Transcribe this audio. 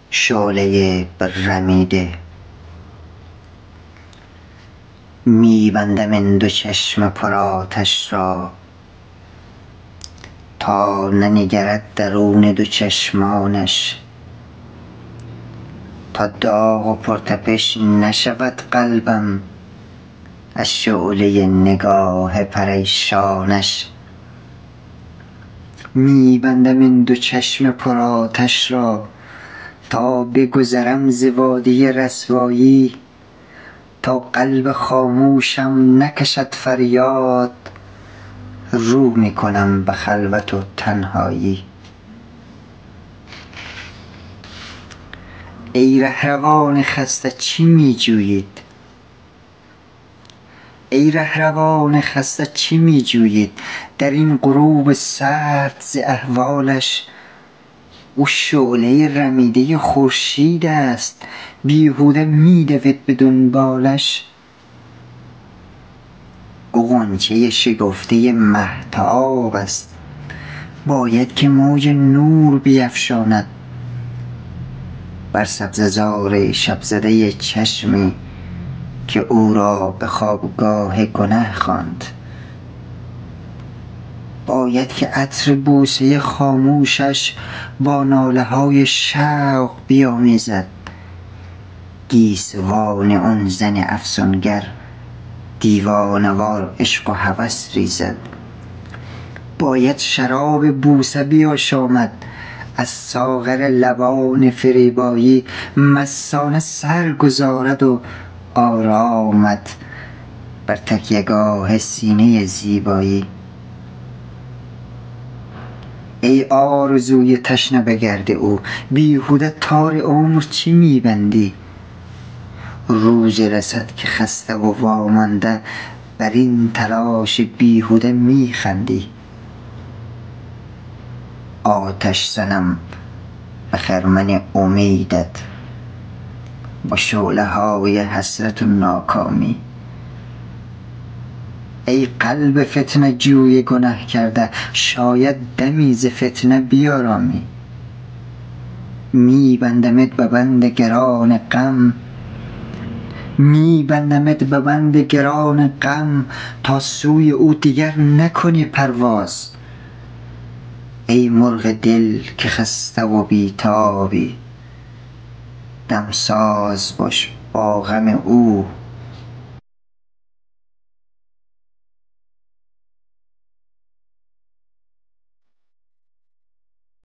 شعله رمیده می بندم این دو چشم پرآتش را تا ننگرد درون دو چشمانش، تا داغ و پرتپش نشود قلبم از شعله نگاه پریشانش. می بندم این دو چشم پرآتش را تا بگذرم ز وادی رسوایی، تا قلب خاموشم نکشد فریاد رو می کنم به خلوت و تنهایی. ای رهروان خسته چه می جویید؟ ای رهروان خسته چه می جویید در این غروب سرد ز احوالش؟ او شعله رمیده خورشید است بیهوده می دوید به دنبالش. او غنچه شکفته مهتاب است باید که موج نور بیفشاند بر سبزه زار شب زده چشمی که او را به خوابگاه گنه خواند. باید که عطر بوسه خاموشش با ناله های شوق بیامیزد، گیسوان آن زن افسونگر دیوانه وار عشق و هوس ریزد. باید شراب بوسه بیاشامد از ساغر لبان فریبایی، مستانه سر گذارد و آرامد بر تکیه گاه سینه زیبایی. ای آرزوی تشنه به گرد او بیهوده تار عمر چه می بندی؟ روزی رسد که خسته و وامانده بر این تلاش بیهوده می خندی. آتش زنم به خرمن امیدت با شعله های حسرت و ناکامی. ای قلب فتنه جوی گنه کرده شاید دمی ز فتنه بیارامی. می بندمت به بند گران غم، می بندمت به بند گران غم تا سوی او دیگر نکنی پرواز. ای مرغ دل که خسته و بی تابی دمساز باش با غم او